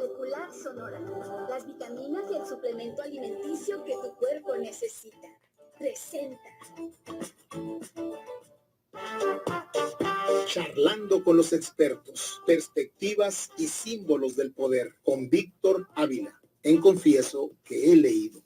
Molecular Sonora. Las vitaminas y el suplemento alimenticio que tu cuerpo necesita. Presenta. Charlando con los expertos, perspectivas y símbolos del poder, con Víctor Ávila, en Confieso que he leído.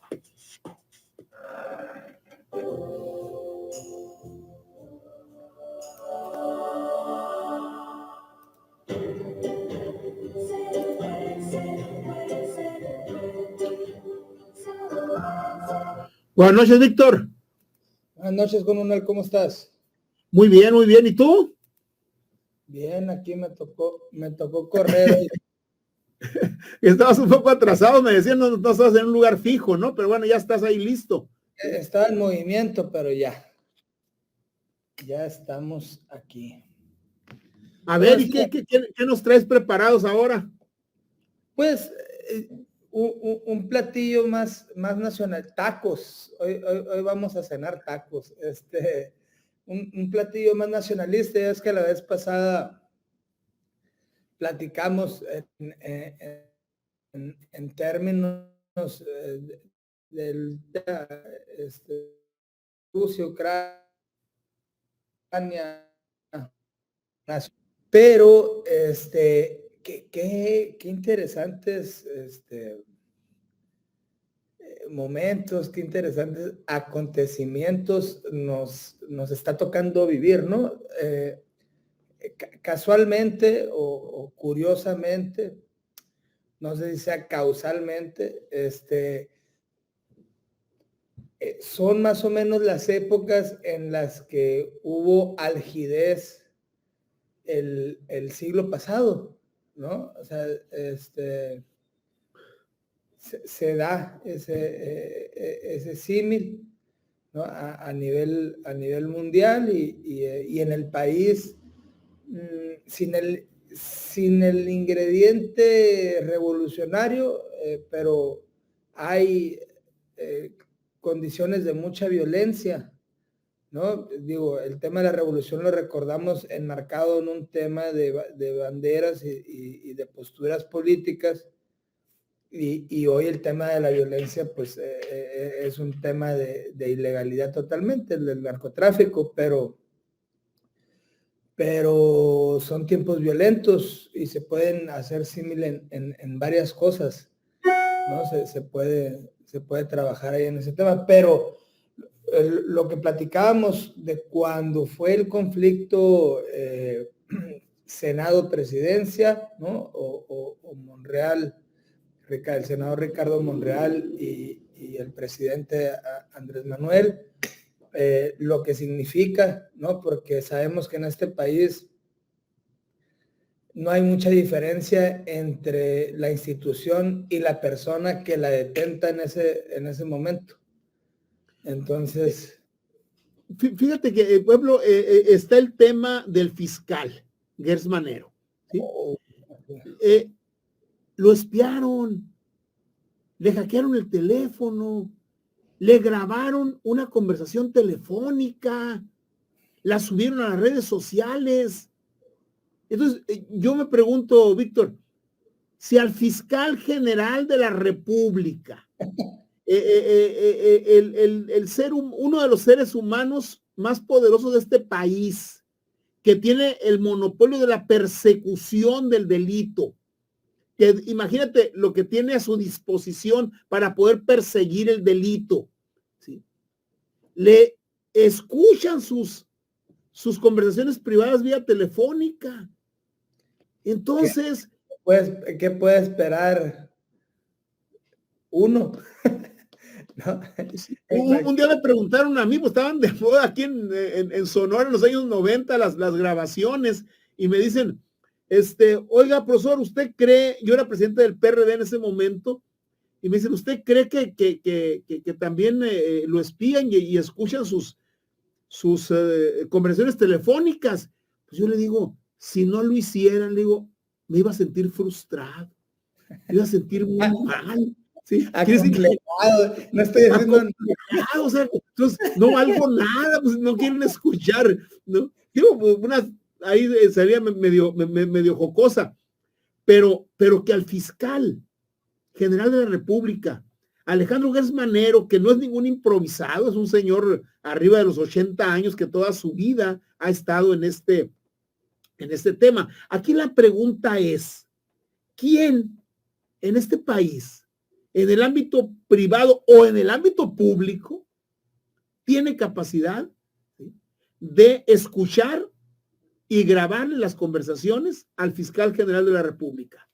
Buenas noches, Víctor. Buenas noches, Coronel, ¿cómo estás? Muy bien, muy bien. ¿Y tú? Bien, aquí me tocó correr. Estabas un poco atrasado, me decían, no estás en un lugar fijo, ¿no? Pero bueno, ya estás ahí listo. Estaba en movimiento, pero ya estamos aquí. A ver, ¿y qué nos traes preparados ahora? Pues un platillo más nacional, tacos. Hoy vamos a cenar tacos. Un platillo más nacionalista. Es que la vez pasada platicamos en términos del Rusia, Ucrania, pero qué interesantes momentos, qué interesantes acontecimientos nos está tocando vivir, ¿no? Casualmente o curiosamente, no sé si sea causalmente, son más o menos las épocas en las que hubo algidez el siglo pasado, ¿no? O sea, se da ese símil, ¿no? a nivel mundial y en el país, sin el ingrediente revolucionario, pero hay condiciones de mucha violencia, ¿no? Digo, el tema de la revolución lo recordamos enmarcado en un tema de banderas y de posturas políticas, y hoy el tema de la violencia, pues, es un tema de ilegalidad totalmente, el del narcotráfico, pero son tiempos violentos y se pueden hacer símil en varias cosas, ¿no? Se puede trabajar ahí en ese tema, pero lo que platicábamos de cuando fue el conflicto Senado-Presidencia, ¿no? O Monreal, el senador Ricardo Monreal y el presidente Andrés Manuel, lo que significa, ¿no? Porque sabemos que en este país no hay mucha diferencia entre la institución y la persona que la detenta en ese momento. Entonces, fíjate que, pueblo, está el tema del fiscal, Gers Manero, ¿sí? Lo espiaron, le hackearon el teléfono, le grabaron una conversación telefónica, la subieron a las redes sociales. Entonces, yo me pregunto, Víctor, si al fiscal general de la República, uno de los seres humanos más poderosos de este país, que tiene el monopolio de la persecución del delito, que imagínate lo que tiene a su disposición para poder perseguir el delito, ¿sí? Le escuchan sus conversaciones privadas vía telefónica. Entonces, ¿qué puede esperar uno? ¿No? Un día me preguntaron a mí, pues estaban de moda aquí en Sonora en los años 90 las grabaciones, y me dicen, oiga, profesor, ¿usted cree? Yo era presidente del PRD en ese momento, y me dicen, ¿usted cree que también lo espían y escuchan sus conversaciones telefónicas? Pues yo le digo, si no lo hicieran, le digo, me iba a sentir frustrado, me iba a sentir muy mal. Sí, no estoy haciendo nada. O sea, entonces no valgo nada, pues no quieren escuchar, ¿no? Digo, ahí sería medio jocosa, pero que al fiscal general de la República, Alejandro Gertz Manero, que no es ningún improvisado, es un señor arriba de los 80 años que toda su vida ha estado en este tema. Aquí la pregunta es, ¿quién en este país, en el ámbito privado o en el ámbito público, tiene capacidad, ¿sí?, de escuchar y grabarle las conversaciones al fiscal general de la República?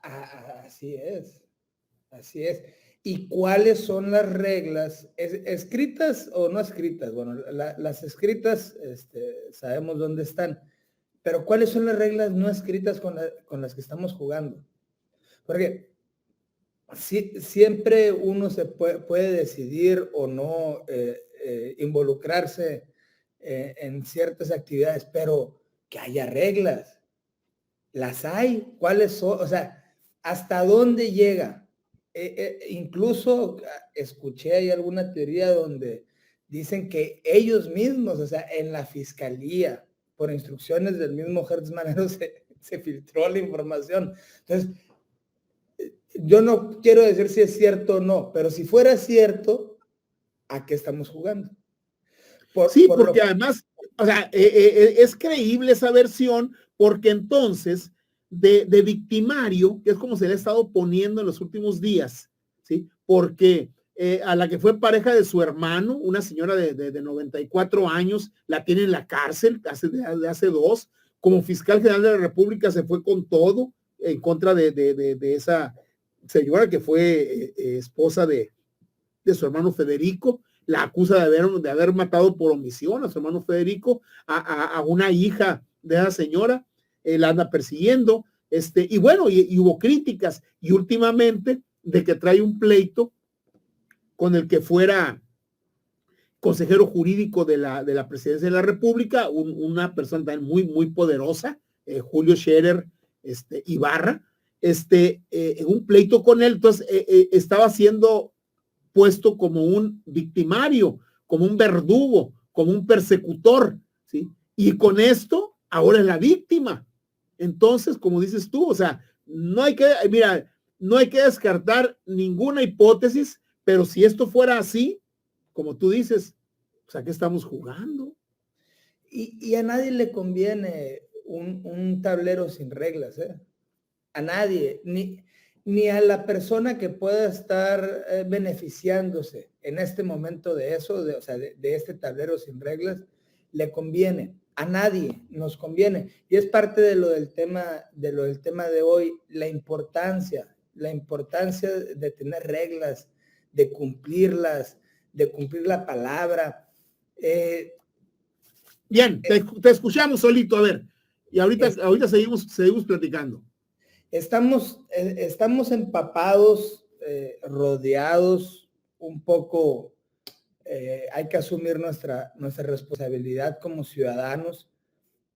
Así es, así es. ¿Y cuáles son las reglas, escritas o no escritas? Bueno, las escritas, sabemos dónde están, pero ¿cuáles son las reglas no escritas con las que estamos jugando? Porque siempre uno se puede decidir o no involucrarse en ciertas actividades, pero que haya reglas. Las hay. ¿Cuáles son? O sea, ¿hasta dónde llega? Incluso escuché ahí alguna teoría donde dicen que ellos mismos, o sea, en la fiscalía, por instrucciones del mismo Gertz Manero, se filtró la información. Entonces, yo no quiero decir si es cierto o no, pero si fuera cierto, ¿a qué estamos jugando? Sí, porque además, o sea, es creíble esa versión, porque entonces de victimario, que es como se le ha estado poniendo en los últimos días, ¿sí? Porque a la que fue pareja de su hermano, una señora de 94 años, la tiene en la cárcel hace 2, como fiscal general de la República se fue con todo en contra de esa señora que fue esposa de su hermano Federico. La acusa de haber matado por omisión a su hermano Federico, a una hija de esa señora, la anda persiguiendo, y bueno, y hubo críticas, y últimamente de que trae un pleito con el que fuera consejero jurídico de la presidencia de la República, una persona también muy, muy poderosa, Julio Scherer Ibarra, un pleito con él. Entonces estaba siendo puesto como un victimario, como un verdugo, como un persecutor, ¿sí? Y con esto, ahora es la víctima. Entonces, como dices tú, o sea, no hay que descartar ninguna hipótesis, pero si esto fuera así, como tú dices, o sea, ¿qué estamos jugando? Y a nadie le conviene un tablero sin reglas, ¿eh? A nadie, ni a la persona que pueda estar beneficiándose en este momento de eso, o sea, de este tablero sin reglas, le conviene. A nadie nos conviene. Y es parte de lo del tema de hoy, la importancia de tener reglas, de cumplirlas, de cumplir la palabra. Bien, te escuchamos, Solito, a ver. Y ahorita seguimos platicando. Estamos empapados, rodeados un poco, hay que asumir nuestra responsabilidad como ciudadanos,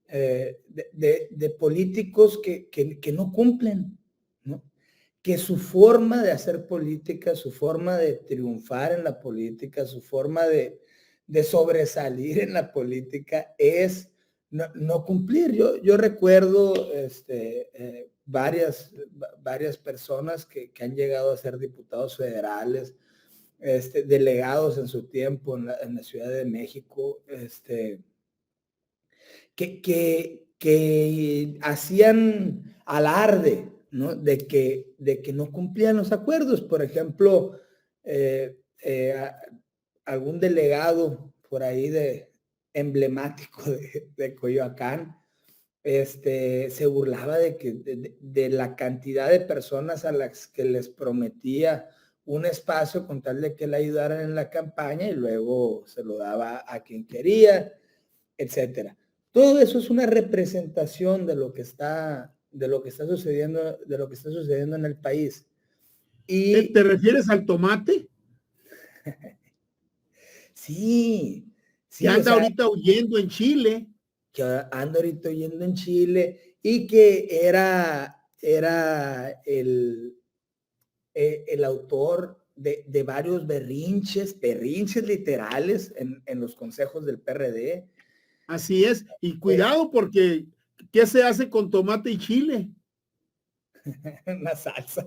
de políticos que no cumplen, ¿no? Que su forma de hacer política, su forma de triunfar en la política, su forma de sobresalir en la política es no cumplir. Yo recuerdo varias personas que han llegado a ser diputados federales, delegados en su tiempo en la Ciudad de México, que hacían alarde, ¿no? de que no cumplían los acuerdos. Por ejemplo, algún delegado por ahí emblemático de Coyoacán, se burlaba de la cantidad de personas a las que les prometía un espacio con tal de que le ayudaran en la campaña y luego se lo daba a quien quería, etcétera. Todo eso es una representación de lo que está sucediendo en el país. Y ¿Te refieres al tomate? Sí. Que anda ahorita huyendo en Chile. Que anda ahorita huyendo en Chile y que era el autor de varios berrinches literales en los consejos del PRD. Así es. Y cuidado porque ¿qué se hace con tomate y chile? Una salsa.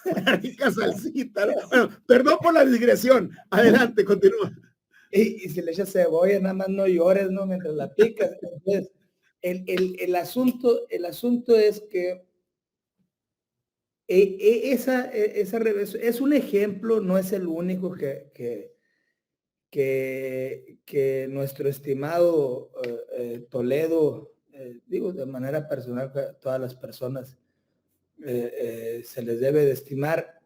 Una rica salsita, ¿no? Bueno, perdón por la digresión. Adelante, continúa. Y si le echas cebolla, nada más no llores, ¿no? Mientras la picas. Entonces, el asunto es que esa es un ejemplo, no es el único que nuestro estimado Toledo, digo de manera personal, todas las personas se les debe de estimar,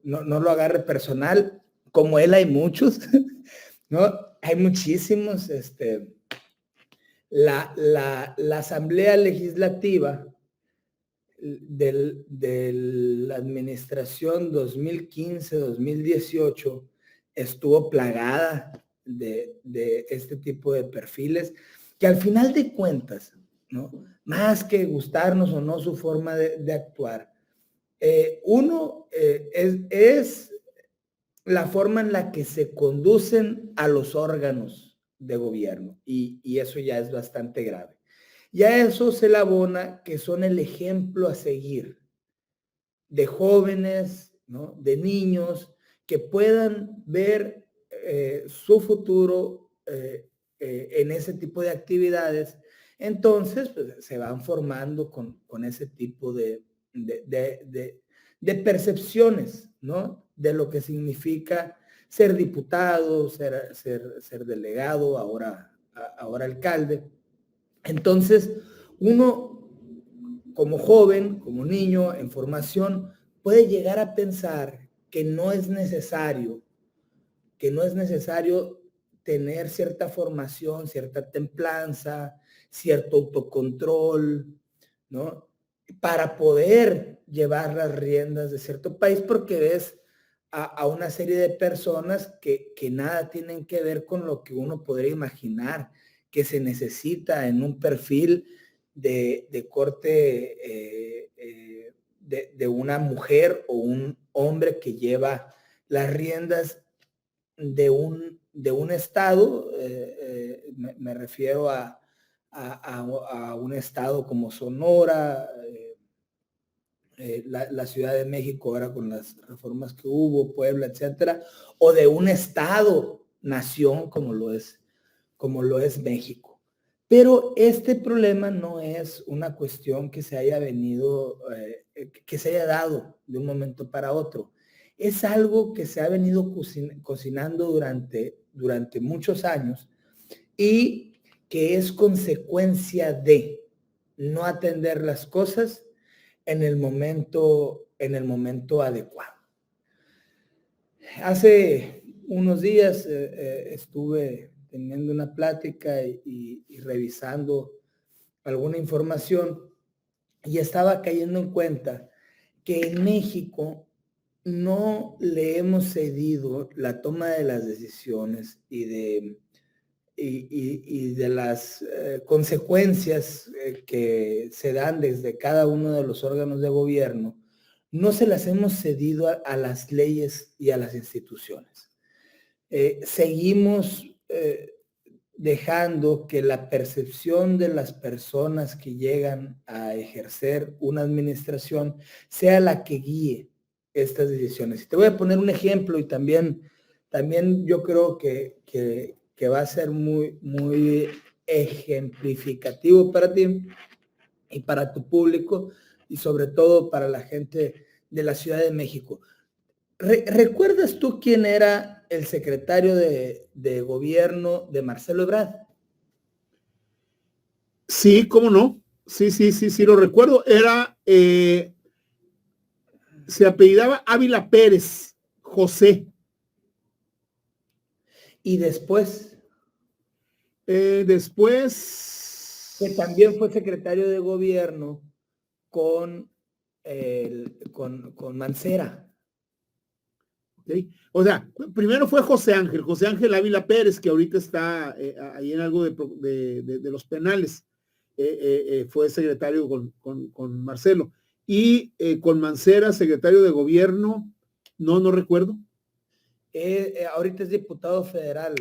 no lo agarre personal, como él hay muchos, ¿no? Hay muchísimos, la Asamblea Legislativa de la administración 2015-2018 estuvo plagada de este tipo de perfiles que al final de cuentas, ¿no? Más que gustarnos o no su forma de actuar, uno es la forma en la que se conducen a los órganos de gobierno y eso ya es bastante grave. Y a eso se le abona que son el ejemplo a seguir de jóvenes, ¿no? De niños que puedan ver su futuro en ese tipo de actividades. Entonces, pues, se van formando con ese tipo de percepciones, ¿no? De lo que significa ser diputado, ser delegado, ahora alcalde. Entonces, uno como joven, como niño en formación, puede llegar a pensar que no es necesario tener cierta formación, cierta templanza, cierto autocontrol, ¿no? Para poder llevar las riendas de cierto país, porque ves a una serie de personas que nada tienen que ver con lo que uno podría imaginar que se necesita en un perfil de corte de una mujer o un hombre que lleva las riendas de un estado, me refiero a un estado como Sonora, la Ciudad de México ahora con las reformas que hubo, Puebla, etcétera, o de un estado, nación como lo es México. Pero este problema no es una cuestión que se haya venido, que se haya dado de un momento para otro. Es algo que se ha venido cocinando durante muchos años y que es consecuencia de no atender las cosas en el momento adecuado. Hace unos días estuve teniendo una plática y revisando alguna información y estaba cayendo en cuenta que en México no le hemos cedido la toma de las decisiones y de las consecuencias que se dan desde cada uno de los órganos de gobierno, no se las hemos cedido a las leyes y a las instituciones. Seguimos dejando que la percepción de las personas que llegan a ejercer una administración sea la que guíe estas decisiones. Y te voy a poner un ejemplo y también yo creo que va a ser muy, muy ejemplificativo para ti y para tu público y sobre todo para la gente de la Ciudad de México. ¿Recuerdas tú quién era el secretario de gobierno de Marcelo Ebrard? Sí, cómo no. Sí, lo recuerdo. Era, se apellidaba Ávila Pérez, José. Y después, después, que también fue secretario de gobierno con Mancera. ¿Okay? O sea, primero fue José Ángel Ávila Pérez, que ahorita está ahí en algo de los penales. Fue secretario con Marcelo. Y con Mancera, secretario de gobierno, no recuerdo. Ahorita es diputado federal,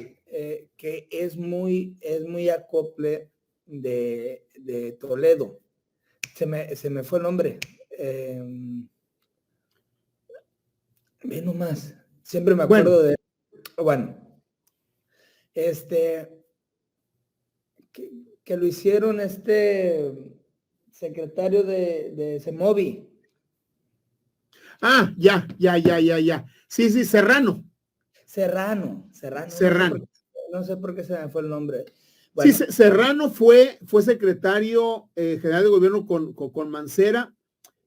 que es muy acople de Toledo. Se me fue el nombre. Ve nomás. Siempre me acuerdo de... Bueno. Que lo hicieron secretario de Semovi. Ah, ya. Sí, Serrano. No sé por qué se me fue el nombre. Bueno, sí, Serrano fue secretario general de gobierno con Mancera,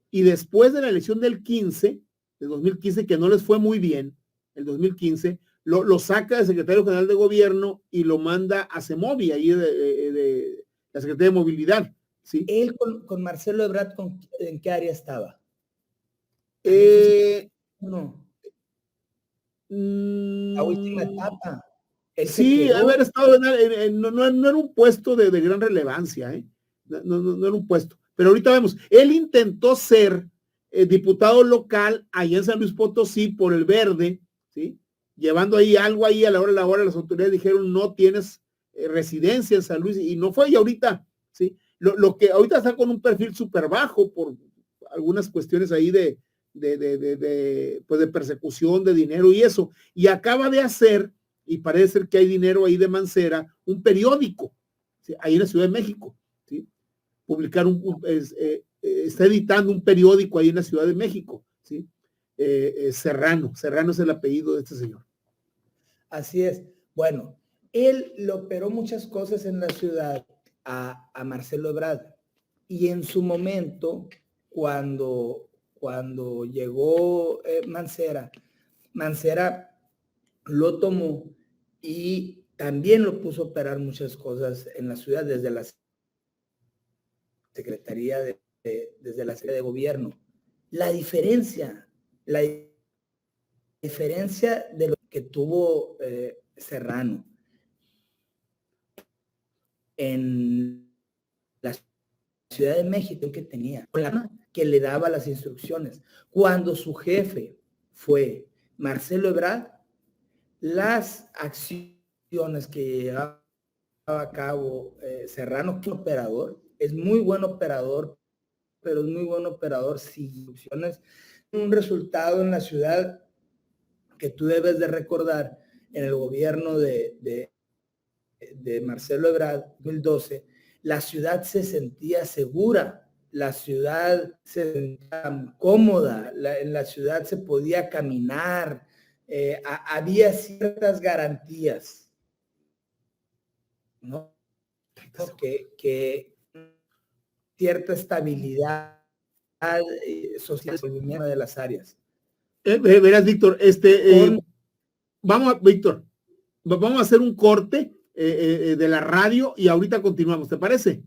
y después de la elección de 2015, que no les fue muy bien, el 2015, lo saca de secretario general de gobierno y lo manda a Semovi, ahí de la Secretaría de Movilidad. ¿Sí? Él con Marcelo Ebrard, ¿en qué área estaba? No. La última etapa. Sí, haber estado no era un puesto de gran relevancia, no era un puesto. Pero ahorita vemos, él intentó ser diputado local allá en San Luis Potosí por el Verde, ¿sí? Llevando ahí algo ahí a la hora las autoridades dijeron no tienes residencia en San Luis, y no fue, y ahorita, ¿sí? Lo que ahorita está con un perfil súper bajo por algunas cuestiones ahí de persecución de dinero y eso, y acaba de hacer, y parece ser que hay dinero ahí de Mancera, un periódico, ¿sí? Ahí en la Ciudad de México, ¿sí? Publicar está editando un periódico ahí en la Ciudad de México, ¿sí? Serrano es el apellido de este señor. Así es. Bueno, él le operó muchas cosas en la ciudad a Marcelo Ebrard, y en su momento, cuando llegó Mancera lo tomó y también lo puso a operar muchas cosas en la ciudad desde la Secretaría desde la Secretaría de Gobierno. La diferencia de lo que tuvo Serrano en la Ciudad de México que tenía, que le daba las instrucciones. Cuando su jefe fue Marcelo Ebrard, las acciones que llevaba a cabo Serrano, que operador, es muy buen operador, pero es muy buen operador sin instrucciones. Un resultado en la ciudad que tú debes de recordar en el gobierno de Marcelo Ebrard, 2012, la ciudad se sentía segura, la ciudad se sentía cómoda, en la ciudad se podía caminar, había ciertas garantías, ¿no? Que cierta estabilidad social de las áreas. Verás, Víctor, Víctor, vamos a hacer un corte de la radio y ahorita continuamos, ¿te parece?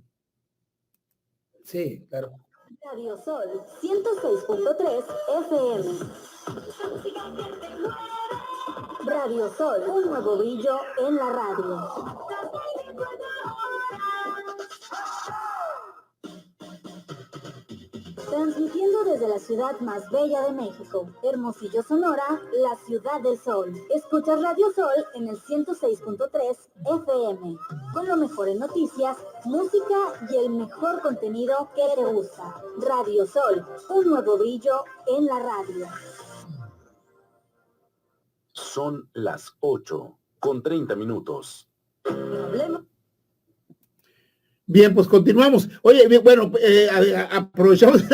Sí, claro. Radio Sol 106.3 FM. Radio Sol, un nuevo brillo en la radio. Transmitiendo desde la ciudad más bella de México, Hermosillo, Sonora, la ciudad del sol. Escuchas Radio Sol en el 106.3 FM, con lo mejor en noticias, música y el mejor contenido que te gusta. Radio Sol, un nuevo brillo en la radio. Son las 8:30. Problema. Bien, pues continuamos. Oye, bueno, aprovechamos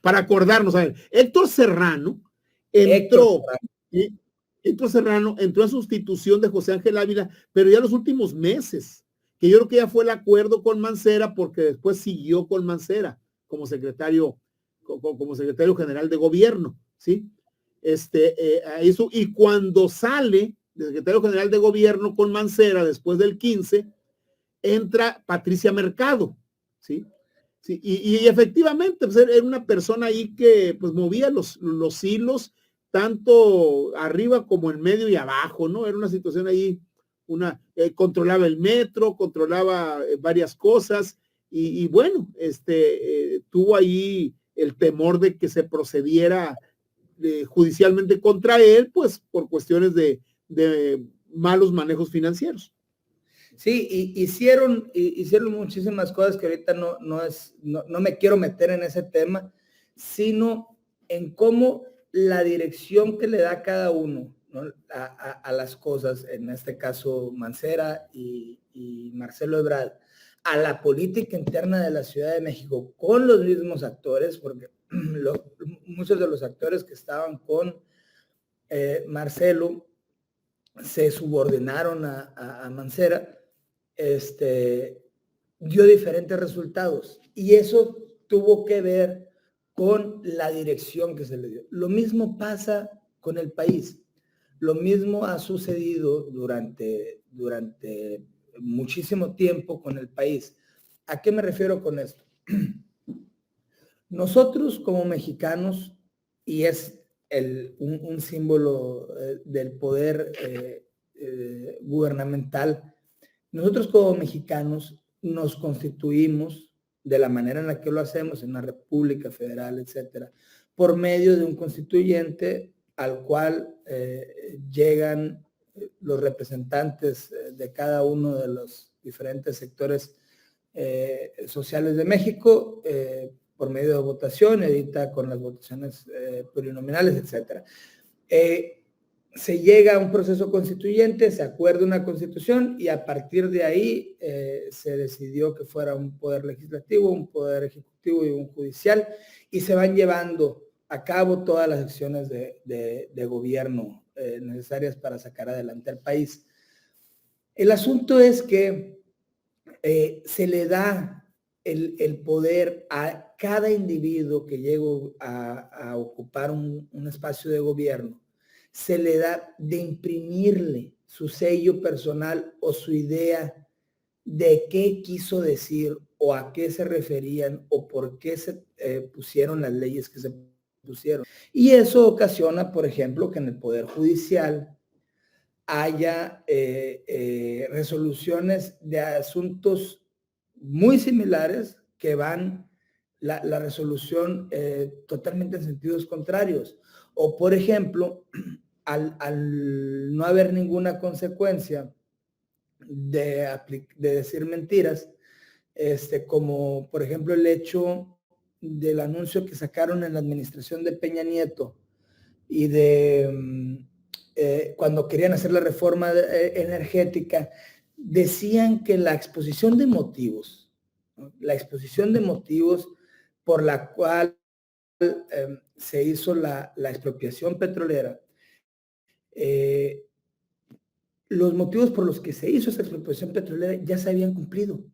para acordarnos. A ver, Héctor Serrano entró en sustitución de José Ángel Ávila, pero ya los últimos meses, que yo creo que ya fue el acuerdo con Mancera, porque después siguió con Mancera como secretario general de gobierno, ¿sí? Y cuando sale de secretario general de gobierno con Mancera después del 15, entra Patricia Mercado, ¿sí? Sí, y efectivamente, pues era una persona ahí que pues movía los hilos, tanto arriba como en medio y abajo, ¿no? Era una situación ahí, controlaba el metro, controlaba varias cosas, y bueno, tuvo ahí el temor de que se procediera judicialmente contra él, pues por cuestiones de malos manejos financieros. Sí, hicieron muchísimas cosas que ahorita no me quiero meter en ese tema, sino en cómo la dirección que le da cada uno, ¿no?, a las cosas, en este caso Mancera y Marcelo Ebrard, a la política interna de la Ciudad de México con los mismos actores, porque muchos de los actores que estaban con Marcelo se subordinaron a Mancera, dio diferentes resultados, y eso tuvo que ver con la dirección que se le dio. Lo mismo pasa con el país. Lo mismo ha sucedido durante muchísimo tiempo con el país. ¿A qué me refiero con esto? Nosotros como mexicanos, y es un símbolo del poder gubernamental, nosotros como mexicanos nos constituimos de la manera en la que lo hacemos en una república federal, etcétera, por medio de un constituyente al cual llegan los representantes de cada uno de los diferentes sectores sociales de México, por medio de votación, edita con las votaciones plurinominales, etcétera. Se llega a un proceso constituyente, se acuerda una constitución, y a partir de ahí se decidió que fuera un poder legislativo, un poder ejecutivo y un judicial, y se van llevando a cabo todas las acciones de gobierno necesarias para sacar adelante al país. El asunto es que se le da el poder a cada individuo que llega a ocupar un espacio de gobierno, se le da de imprimirle su sello personal o su idea de qué quiso decir o a qué se referían o por qué se pusieron las leyes que se pusieron. Y eso ocasiona, por ejemplo, que en el Poder Judicial haya resoluciones de asuntos muy similares que van la resolución totalmente en sentidos contrarios. O, por ejemplo, al no haber ninguna consecuencia de decir mentiras, como por ejemplo el hecho del anuncio que sacaron en la administración de Peña Nieto y de cuando querían hacer la reforma energética, decían que la exposición de motivos, ¿no?, la exposición de motivos por la cual se hizo la expropiación petrolera, los motivos por los que se hizo esa expropiación petrolera ya se habían cumplido,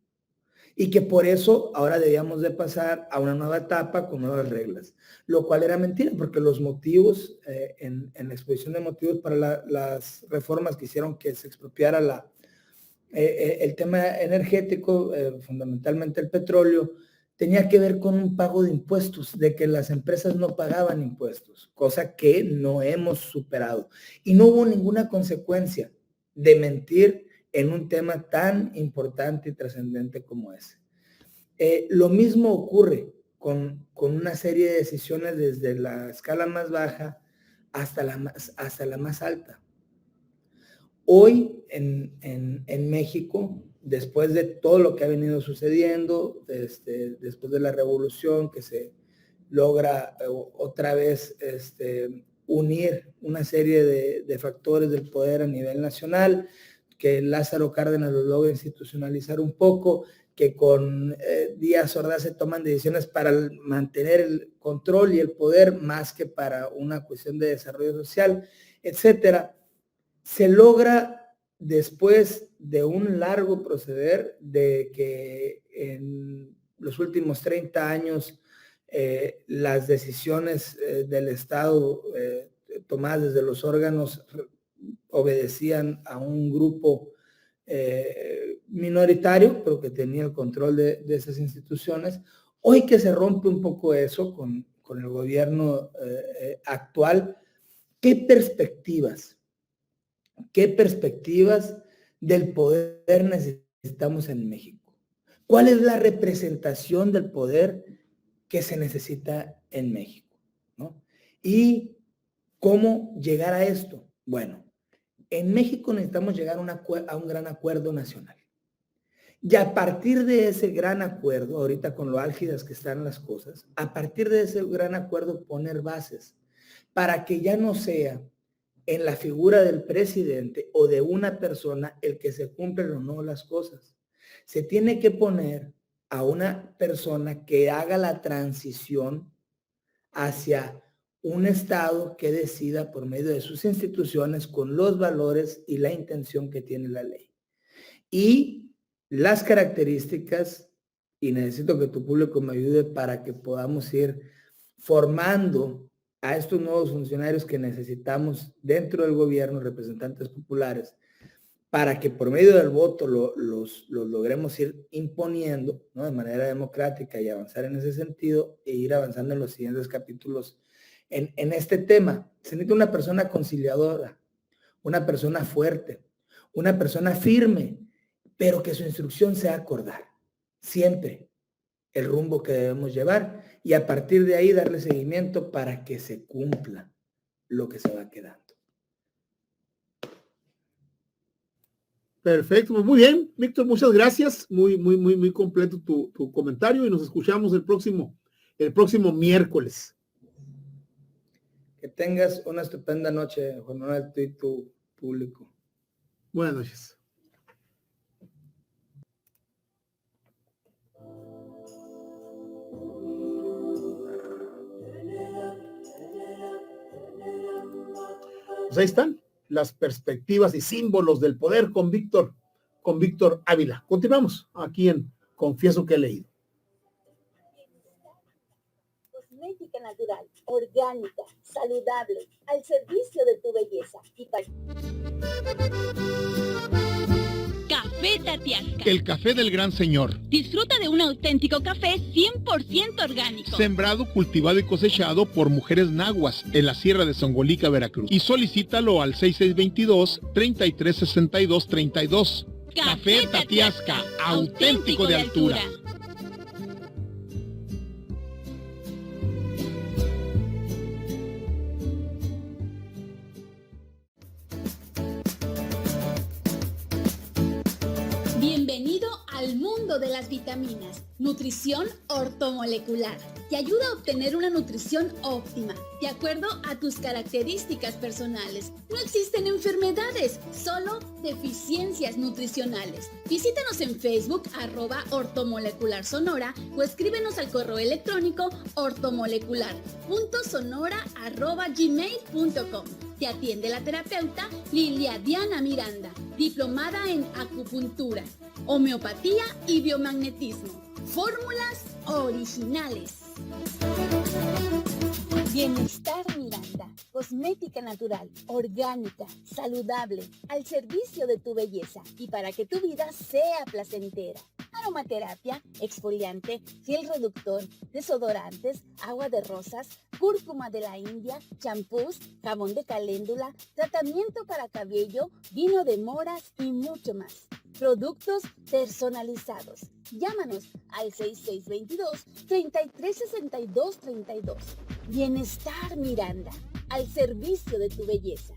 y que por eso ahora debíamos de pasar a una nueva etapa con nuevas reglas, lo cual era mentira, porque los motivos, en la exposición de motivos para las reformas que hicieron que se expropiara el tema energético, fundamentalmente el petróleo, tenía que ver con un pago de impuestos, de que las empresas no pagaban impuestos, cosa que no hemos superado. Y no hubo ninguna consecuencia de mentir en un tema tan importante y trascendente como ese. Lo mismo ocurre con una serie de decisiones desde la escala más baja hasta la más alta. Hoy en México, después de todo lo que ha venido sucediendo, después de la revolución que se logra otra vez unir una serie de factores del poder a nivel nacional, que Lázaro Cárdenas lo logra institucionalizar un poco, que con Díaz Ordaz se toman decisiones para mantener el control y el poder más que para una cuestión de desarrollo social, etcétera. Se logra después de un largo proceder de que en los últimos 30 años las decisiones del Estado tomadas desde los órganos obedecían a un grupo minoritario, pero que tenía el control de esas instituciones. Hoy que se rompe un poco eso con el gobierno actual, ¿qué perspectivas del poder necesitamos en México? ¿Cuál es la representación del poder que se necesita en México, ¿no? ¿Y cómo llegar a esto? Bueno, en México necesitamos llegar a un gran acuerdo nacional. Y a partir de ese gran acuerdo, ahorita con lo álgidas que están las cosas, a partir de ese gran acuerdo poner bases para que ya no sea en la figura del presidente o de una persona el que se cumplen o no las cosas. Se tiene que poner a una persona que haga la transición hacia un Estado que decida por medio de sus instituciones con los valores y la intención que tiene la ley. Y las características, y necesito que tu público me ayude para que podamos ir formando a estos nuevos funcionarios que necesitamos dentro del gobierno, representantes populares, para que por medio del voto los logremos ir imponiendo, ¿no?, de manera democrática y avanzar en ese sentido e ir avanzando en los siguientes capítulos en este tema. Se necesita una persona conciliadora, una persona fuerte, una persona firme, pero que su instrucción sea acordar siempre el rumbo que debemos llevar y a partir de ahí darle seguimiento para que se cumpla lo que se va quedando. Perfecto, pues muy bien, Víctor, muchas gracias. Muy completo tu comentario y nos escuchamos el próximo miércoles. Que tengas una estupenda noche, Juan Manuel, tú y tu público. Buenas noches. Pues ahí están las perspectivas y símbolos del poder con Víctor Ávila. Continuamos aquí en Confieso que he leído. Cosmética natural, orgánica, saludable, al servicio de tu belleza. Café Tatiasca. El café del gran señor. Disfruta de un auténtico café 100% orgánico. Sembrado, cultivado y cosechado por mujeres nahuas en la Sierra de Songolica, Veracruz. Y solicítalo al 6622-3362-32. Café Tatiasca, auténtico de altura. Bienvenido al mundo de las vitaminas. Nutrición ortomolecular. Te ayuda a obtener una nutrición óptima, de acuerdo a tus características personales. No existen enfermedades, solo deficiencias nutricionales. Visítanos en Facebook, @ortomolecularsonora, o escríbenos al correo electrónico ortomolecular.sonora@gmail.com. Te atiende la terapeuta Lilia Diana Miranda, diplomada en acupuntura, homeopatía y biomagnetismo. Fórmulas originales. Bienestar Miranda, cosmética natural, orgánica, saludable, al servicio de tu belleza y para que tu vida sea placentera. Aromaterapia, exfoliante, gel reductor, desodorantes, agua de rosas, cúrcuma de la India, champús, jabón de caléndula, tratamiento para cabello, vino de moras y mucho más. Productos personalizados. Llámanos al 6622-3362-32. Bienestar Miranda, al servicio de tu belleza.